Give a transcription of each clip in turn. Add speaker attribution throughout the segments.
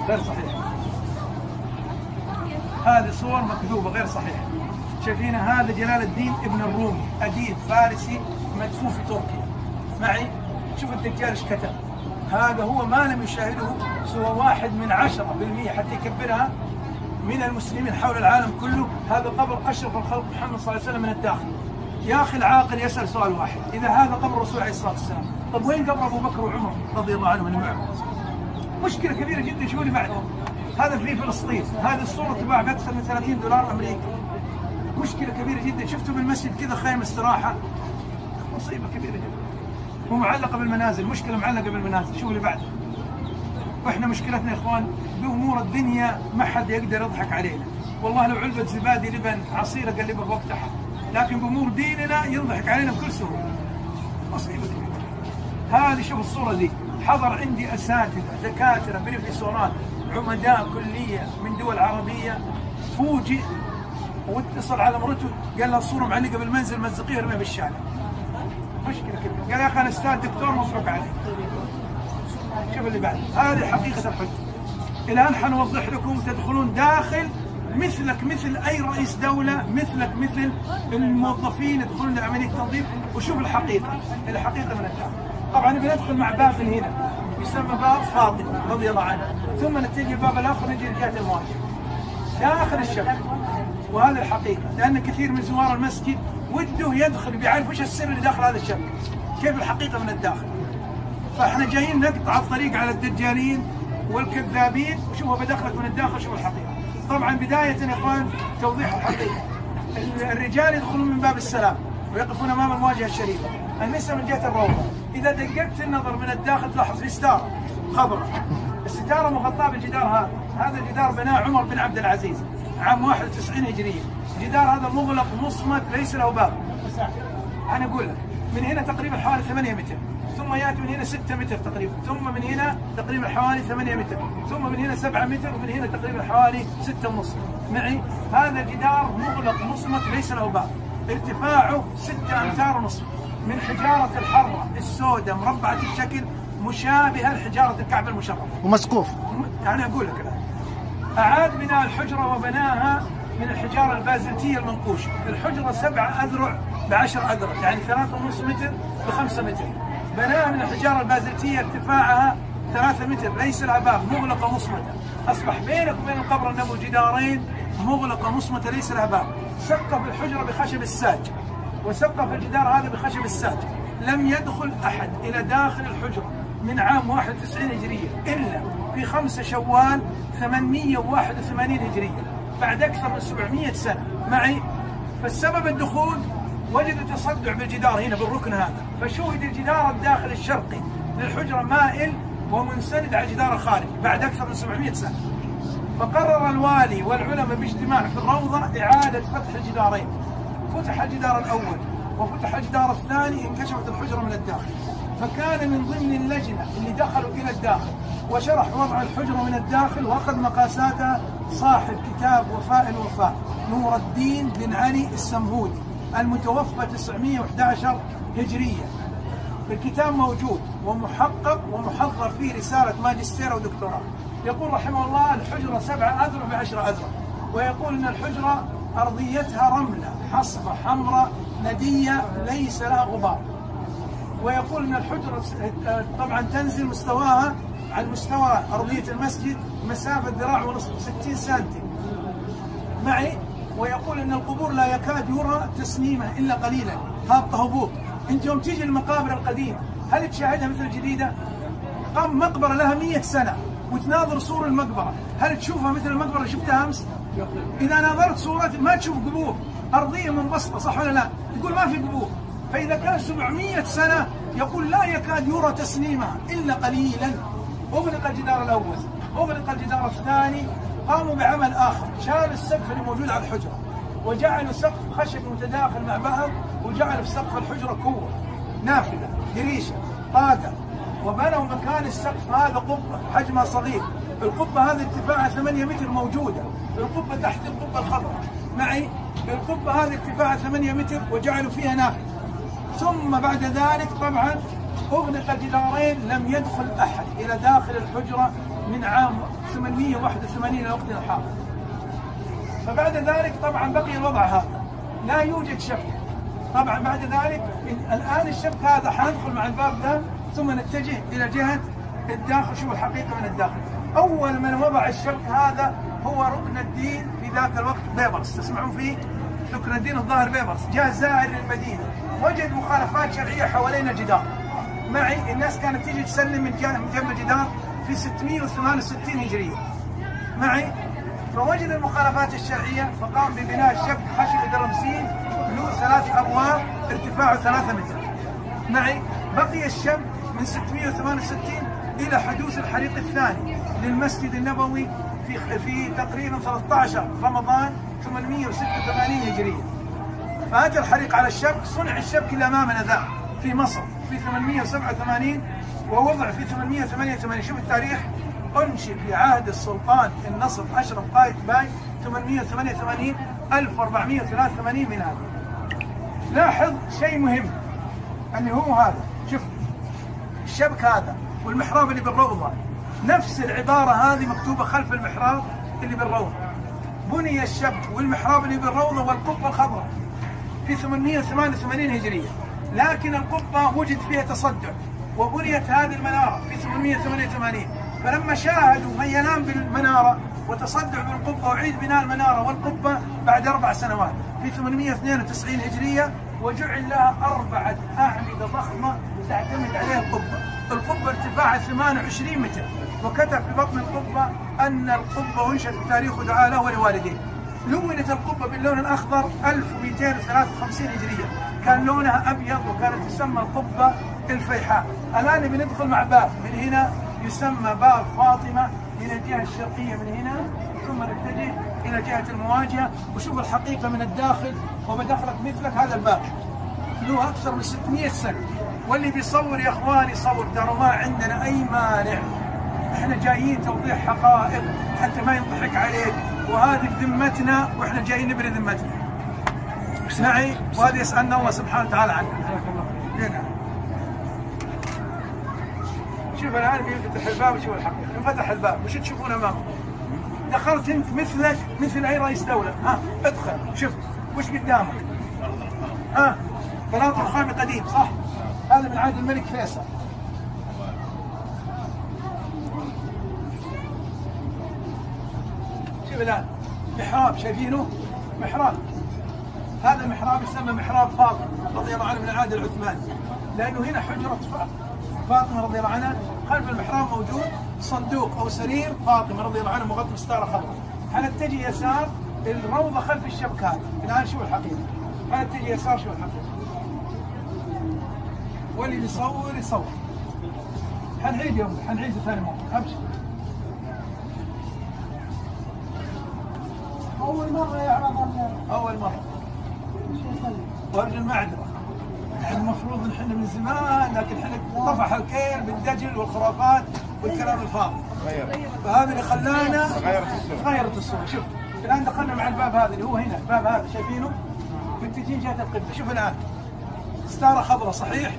Speaker 1: غير صحيح. هذه صور مكذوبة غير صحيحة. شايفينها؟ هذا جلال الدين ابن الرومي، أديب فارسي مدفون في تركيا. معي؟ شوف الدجال ايش كتب. هذا هو ما لم يشاهده سوى 1 من 10% حتى يكبرها من المسلمين حول العالم كله. هذا قبر أشرف الخلق محمد صلى الله عليه وسلم من الداخل. يا أخي العاقل يسأل سؤال واحد، إذا هذا قبر الرسول عليه الصلاة والسلام، طب وين قبر أبو بكر وعمر رضي الله عنهم من معه؟ مشكلة كبيرة جدا. شو اللي بعده؟ هذا في فلسطين، هذه الصورة تباع بأكثر من $30 أمريكي. مشكلة كبيرة جدا. شفتوا بالمسجد كذا خيم استراحة، مصيبة كبيرة جدا. ومعلقة بالمنازل، مشكلة معلقة بالمنازل. شو اللي بعده؟ واحنا مشكلتنا يا اخوان بامور الدنيا ما حد يقدر يضحك علينا. والله لو علبة زبادي لبن عصير اقلبها بوقتها، لكن بامور ديننا يضحك علينا بكل سهولة. مصيبة كبيرة. هذه شوف الصورة دي، حضر عندي اساتذة دكاترة بروفيسورات عمداء كلية من دول عربية، فوجئ واتصل على مرته قال لها الصورة معلقة بالمنزل مزقيها ارميها بالشارع. مشكلة كبيرة. قال يا اخي انا استاذ دكتور مبروك عليك. شوف اللي بعد. هذه حقيقة الحج. الآن حنوضح لكم تدخلون داخل مثلك مثل أي رئيس دولة، مثلك مثل الموظفين يدخلون لعملية تنظيف. وشوف الحقيقة، الحقيقة من الداخل. طبعا بندخل مع باب من هنا يسمى باب فاطمة رضي الله عنها، ثم نتجه الباب الآخر نجي لجهة المواجهة داخل الشبكة. وهذا الحقيقة، لأن كثير من زوار المسجد وده يدخل بيعرف وش السر اللي داخل هذا الشبكة، كيف الحقيقة من الداخل. فاحنا جايين نقطع الطريق على الدجالين والكذابين. وشوفوا بدخلك من الداخل شوفوا الحقيقه. طبعا بدايه يا اخوان توضيح الحقيقه. الرجال يدخلون من باب السلام ويقفون امام المواجهه الشريفه، النساء من جهه الروضه. اذا دققت النظر من الداخل تلاحظ في ستاره خضراء، الستاره مغطاه بالجدار. هذا الجدار بناه عمر بن عبد العزيز عام 91 هجريه. الجدار هذا مغلق مصمت ليس له باب. انا اقول لك من هنا تقريبا حوالي 8 متر، ثم ياتي من هنا 6 متر تقريبا، ثم من هنا تقريبا حوالي 8 متر، ثم من هنا 7 متر، ومن هنا تقريبا حوالي 6.5. معي؟ هذا الجدار مغلق مصمت ليس له باب، ارتفاعه 6 أمتار ونصف من حجارة الحرة السوداء مربعة الشكل مشابهة لحجارة الكعبة المشرفة
Speaker 2: ومسقوف.
Speaker 1: يعني أقول لك الآن أعاد بناء الحجرة وبناها من الحجارة البازلتية المنقوشة. الحجرة 7 أذرع ب10 أذرع، يعني 3.5 متر ب5 متر. بناها من الحجارة البازلتية ارتفاعها 3 متر، ليس لها باب، مغلقة مصمتة. أصبح بينك وبين القبر النبوي جدارين مغلقة مصمتة ليس لها باب. سقف الحجرة بخشب الساج، وسقف الجدار هذا بخشب الساج. لم يدخل أحد إلى داخل الحجرة من عام 91 هجرية إلا في 5 شوال 881 هجرية، بعد أكثر من 700 سنة. معي؟ فالسبب الدخول وجدوا تصدع بالجدار هنا بالركن هذا، فشوهد الجدار الداخل الشرقي للحجرة مائل ومنسند على الجدار الخارجي بعد أكثر من 700 سنة. فقرر الوالي والعلماء باجتماع في الروضة إعادة فتح الجدارين. فتح الجدار الأول وفتح الجدار الثاني، انكشفت الحجرة من الداخل. فكان من ضمن اللجنة اللي دخلوا إلى الداخل وشرح وضع الحجرة من الداخل وأخذ مقاساتها صاحب كتاب وفاء الوفاء نور الدين بن علي السمهودي المتوفى 911 هجرية. الكتاب موجود ومحقق ومحضر فيه رسالة ماجستير ودكتوراه. يقول رحمه الله الحجرة 7 أذرع ب10 أذرع، ويقول أن الحجرة أرضيتها رملة حصبة حمراء ندية ليس لها غبار. ويقول أن الحجرة طبعا تنزل مستواها عن مستوى أرضية المسجد مسافة ذراع ونصف 60 سنتي. معي؟ ويقول أن القبور لا يكاد يرى تسنيمها إلا قليلا، هابطة هبوط. أنت يوم تيجي المقابر القديمة هل تشاهدها مثل الجديدة؟ مقبرة لها 100 سنة وتناظر صور المقبرة، هل تشوفها مثل المقبرة اللي شفتها أمس؟ إذا ناظرت صورات ما تشوف قبور، أرضية منبسطة، صح ولا لا؟ تقول ما في قبور. فإذا كان 700 سنة يقول لا يكاد يرى تسنيمها إلا قليلا. أغلق الجدار الأول، أغلق الجدار الثاني، قاموا بعمل آخر، شال السقف اللي موجود على الحجرة وجعلوا سقف خشبي متداخل مع بعض، وجعلوا في سقف الحجرة كوة نافذة دريشة طاقة، وبنوا مكان السقف هذا قبة حجمها صغير. القبة هذه ارتفاعها 8 متر موجودة، القبة تحت القبة الخضراء. معي؟ القبة هذه ارتفاعها 8 متر وجعلوا فيها نافذة. ثم بعد ذلك طبعا أغلق الجدارين، لم يدخل أحد إلى داخل الحجرة من عام 881 إلى وقتنا الحاضر. فبعد ذلك طبعا بقي الوضع هذا، لا يوجد شبكة. طبعا بعد ذلك الآن الشبك هذا حندخل مع الباب ذا ثم نتجه إلى جهة الداخل. شوف الحقيقة من الداخل. أول من وضع الشبك هذا هو ركن الدين في ذاك الوقت بيبرس، تسمعون فيه؟ ركن الدين الظاهر بيبرس. جاء زائر للمدينة وجد مخالفات شرعية حوالين الجدار. معي الناس كانت تيجي تسلم من جنب الجدار في 668 هجرية. معي فوجد المخالفات الشرعية فقام ببناء الشبك خشب درمسين له 3 أبواب ارتفاعه 3 متر. معي بقي الشبك من 668 إلى حدوث الحريق الثاني للمسجد النبوي في تقريبا 13 رمضان 886 هجرية. فأتى الحريق على الشبك. صنع الشبك اللي أمامنا ذا في مصر في 887 ووضع في 888. شوف التاريخ، أنشئ في عهد السلطان النصر أشرف قايتباي 888 1483 من هذا. لاحظ شيء مهم اللي هو هذا، شوف الشبك هذا والمحراب اللي بالروضة نفس العبارة هذه مكتوبة خلف المحراب اللي بالروضة. بني الشبك والمحراب اللي بالروضة والقبة الخضراء في 888 هجرية، لكن القبة وجد فيها تصدع وبنيت هذه المنارة في 888. فلما شاهدوا من ينام بالمنارة وتصدع بالقبة وعيد بناء المنارة والقبة بعد 4 سنوات في 892 هجرية، وجعل لها 4 أعمدة ضخمة تعتمد عليها القبة. القبة ارتفاعها 28 متر، وكتب في بطن القبة أن القبة وانشأت بتاريخ دعاء له ولوالديه. لونت القبة باللون الأخضر 1253 هجرية، كان لونها أبيض وكانت تسمى القبة الفيحاء. الآن بندخل مع باب من هنا يسمى باب فاطمة من الجهة الشرقية من هنا، ثم نتجه إلى جهة المواجهة. وشوف الحقيقة من الداخل وبدخلك مثلك هذا الباب له أكثر من 600 سنة. واللي بيصور يا إخواني صور، ترى ما عندنا أي مانع، احنا جايين توضيح حقائق حتى ما ينضحك عليك، وهذه ذمتنا واحنا جايين نبري ذمتنا. معي؟ وهذا يسألنا الله سبحانه وتعالى عنه. هنا شوف الآن بينفتح الباب وشوف الحقيقة. انفتح الباب وش تشوفون أمامكم؟ دخلت أنت مثلك مثل أي رئيس دولة. ها ادخل شوف وش قدامك. ها بلاط رخامي قديم صح؟ هذا من عهد الملك فيصل. شوف الآن محراب، شايفينه؟ محراب. هذا المحراب يسمى محراب فاطمة رضي الله عنها من العهد العثماني، لأنه هنا حجرة فاطمة رضي الله عنها. خلف المحراب موجود صندوق أو سرير فاطمة رضي الله عنها مغطى بستارة خضراء. حنتجه يسار الروضة خلف الشبك هذا. الآن شوف الحقيقة، حنتجه يسار شوف الحقيقة. واللي بيصور يصور. حنعيد يوم حنعيد ثاني مرة. أبشر.
Speaker 2: أول مرة يعرض
Speaker 1: أول مرة. وأرجو المعذرة. المفروض نحن من زمان، لكن احنا طفح الكيل بالدجل والخرافات والكلام الفاضي. فهذا اللي خلانا غيرت الصورة. شوف الآن دخلنا مع الباب هذا اللي هو هنا، الباب هذا شايفينه؟ متجهين جهة القبلة. شوف الآن ستارة خضراء صحيح؟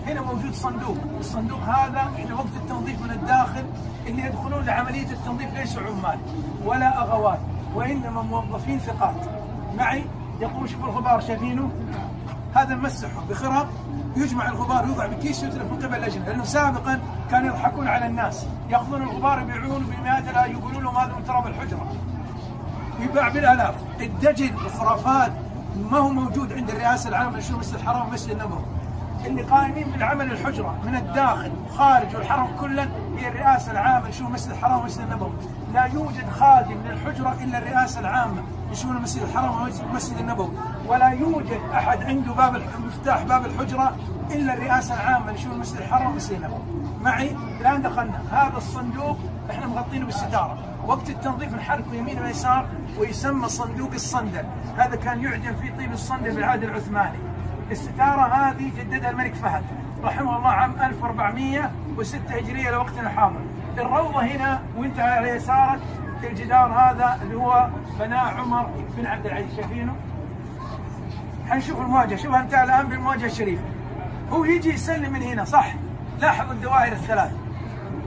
Speaker 1: هنا موجود صندوق، الصندوق هذا احنا وقت التنظيف من الداخل اللي يدخلون لعملية التنظيف ليسوا عمال ولا أغوات، وإنما موظفين ثقات. معي؟ يقوم شوف الغبار شايفينه؟ هذا نمسحه بخرق، يجمع الغبار يوضع بكيس ويتلف من قبل اللجنة، لأنه سابقا كانوا يضحكون على الناس، يأخذون الغبار يبيعونه بمئات الآلاف، يقولون لهم هذا من تراب الحجرة. يباع بالآلاف. الدجل والخرافات ما هو موجود عند الرئاسة العامة لشؤون المسجد الحرام والمسجد النبوي. اللي قائمين بالعمل الحجرة من الداخل وخارج والحرم كلا هي الرئاسة العامة لشؤون المسجد الحرام والمسجد النبوي. لا يوجد خادم للحجرة إلا الرئاسة العامة لشؤون المسجد الحرام والمسجد النبوي، ولا يوجد أحد عنده مفتاح باب الحجرة إلا الرئاسة العامة لشؤون المسجد الحرام والمسجد النبوي. معي؟ الآن دخلنا هذا الصندوق احنا مغطينه بالستارة، وقت التنظيف نحركه يمين ويسار ويسمى صندوق الصندل. هذا كان يعجن فيه طيب الصندل بالعهد العثماني. الستارة هذه جددها الملك فهد رحمه الله عام 1406 هجرية لوقتنا الحاضر. الروضة هنا وانت على يسارك الجدار هذا اللي هو بناء عمر بن عبد العزيز، شايفينه؟ حنشوف المواجهة. شوف انت الآن بالمواجهة الشريفة، هو يجي يسلم من هنا صح؟ لاحظ الدوائر الثلاث،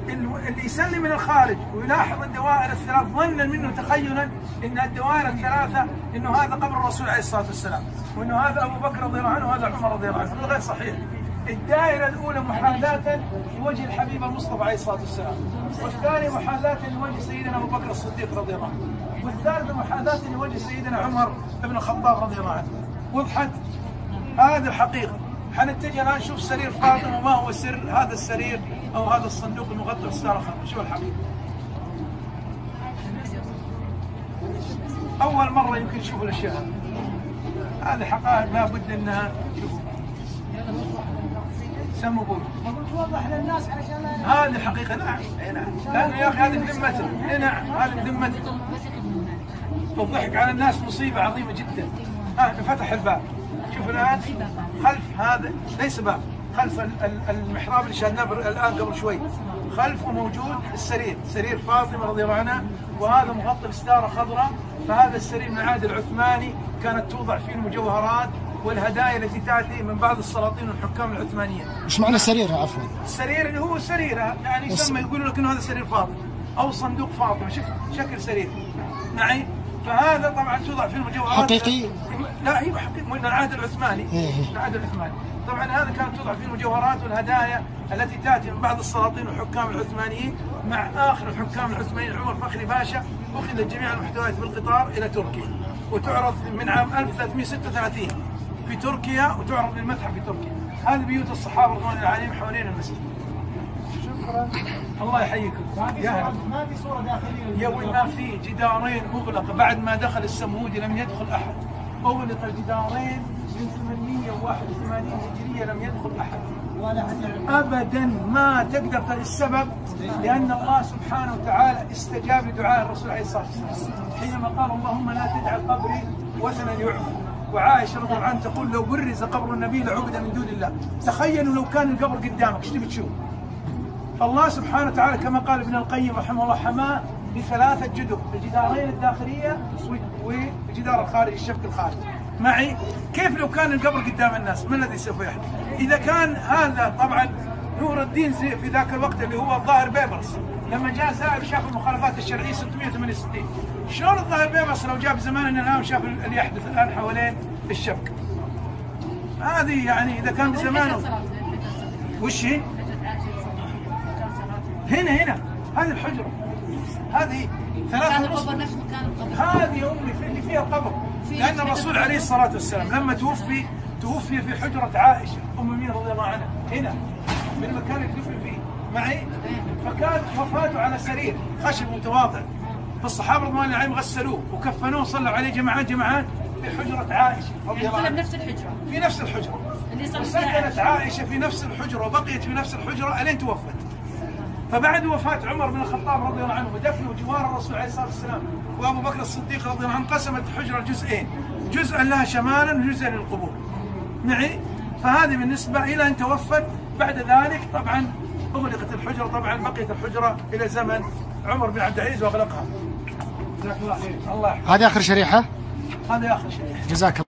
Speaker 1: اللي يسلم من الخارج ويلاحظ الدوائر الثلاث ظنا منه تخيلا ان الدوائر الثلاثه انه هذا قبر الرسول عليه الصلاه والسلام، وانه هذا ابو بكر رضي الله عنه وهذا عمر رضي الله عنه، هذا غير صحيح. الدائره الاولى محاذاه لوجه الحبيب المصطفى عليه الصلاه والسلام، والثانيه محاذاه لوجه سيدنا ابو بكر الصديق رضي الله عنه، والثالثه محاذاه لوجه سيدنا عمر بن الخطاب رضي الله عنه. وضحت؟ هذه الحقيقه. حنتجه الان نشوف سرير فاطمه، وما هو سر هذا السرير او هذا الصندوق المغطى بالستاره الخضراء. شوف الحقيقه. اول مره يمكن تشوفوا الاشياء هذه حقائق لابد انها تشوفوا. سموا بول.
Speaker 2: توضح للناس علشان
Speaker 1: هذه حقيقه. نعم لانه يا اخي هذه بذمتنا. نعم هذه بذمتنا. الضحك على الناس مصيبه عظيمه جدا. فتح الباب. شوف الان خلف هذا ليس باب، خلف المحراب اللي شاهدناه الان قبل شوي، خلفه موجود السرير، سرير فاطمه رضي الله عنها، وهذا مغطى بستاره خضراء. فهذا السرير من العهد العثماني، كانت توضع فيه المجوهرات والهدايا التي تاتي من بعض السلاطين والحكام العثمانيين.
Speaker 3: ايش معنى سرير عفوا؟
Speaker 1: السرير اللي هو سرير يعني يسمى، يقولوا لك انه هذا سرير فاطمه او صندوق فاطمه، شوف شكل سرير. نعم. فهذا طبعا توضع فيه المجوهرات.
Speaker 3: حقيقي؟
Speaker 1: لا ايوه حقيقي، من العهد العثماني. العهد العثماني. طبعا هذا كانت توضع فيه المجوهرات والهدايا التي تاتي من بعض السلاطين والحكام العثمانيين، مع اخر الحكام العثمانيين عمر فخري باشا، اخذت جميع المحتويات بالقطار الى تركيا، وتعرض من عام 1336 في تركيا، وتعرض للمتحف في تركيا. هذه بيوت الصحابه رضوان الله عليهم حوالين المسجد.
Speaker 2: شكرا.
Speaker 1: الله يحييكم.
Speaker 2: ما في صوره داخليه.
Speaker 1: يا وين ما في جدارين مغلقه بعد ما دخل السمودي لم يدخل احد. اغلق الجدارين من 881 هجريه لم يدخل احد. ابدا ما تقدر. السبب لان الله سبحانه وتعالى استجاب لدعاء الرسول عليه الصلاه والسلام حينما قال اللهم لا تجعل قبري وثنا يعبد. وعائشه رضي الله عنها تقول لو برز قبر النبي لعبد من دون الله. تخيلوا لو كان القبر قدامك ايش تبي تشوف؟ فالله سبحانه وتعالى كما قال ابن القيم رحمه الله حماه بثلاثه جدر، الجدارين الداخليه والجدار الخارجي، الشبك الخارجي. معي؟ كيف لو كان القبر قدام الناس؟ ما الذي سوف يحدث؟ اذا كان هذا طبعا نور الدين في ذاك الوقت اللي هو الظاهر بيبرس، لما جاء زائر شاف المخالفات الشرعيه 668، شلون الظاهر بيبرس لو جاء بزماننا الان وشاف اللي يحدث الان حوالين الشبك؟ هذه يعني اذا كان بزمانه. وش هي؟ هنا هذه الحجره، هذه ثلاثة
Speaker 4: القبر نفس مكان القبر.
Speaker 1: هذه يا امي اللي فيها القبر، لان الرسول عليه الصلاه والسلام لما توفي في حجره عائشه ام مين رضي الله عنها، هنا من المكان اللي دفن فيه. معي؟ فكانت وفاته على سرير خشب متواضع، فالصحابه رضوان الله عليهم غسلوه وكفنوه وصلوا عليه جماعات في حجره عائشه رضي الله عنها.
Speaker 4: بنفس الحجره.
Speaker 1: في نفس الحجره. وسكنت عائشه في نفس الحجره وبقيت في نفس الحجره الين توفت. فبعد وفاة عمر بن الخطاب رضي الله عنه ودفنه جوار الرسول عليه الصلاة والسلام وأبو بكر الصديق رضي الله عنه، انقسمت الحجرة جزئين، جزءا لها شمالا وجزءا للقبور. معي؟ فهذه بالنسبة إلى أن توفت. بعد ذلك طبعا أغلقت الحجرة، طبعا بقيت الحجرة إلى زمن عمر بن عبد العزيز وأغلقها. جزاك الله خير. الله يحفظك.
Speaker 3: هذه آخر شريحة؟
Speaker 1: هذه آخر شريحة.
Speaker 3: جزاك الله.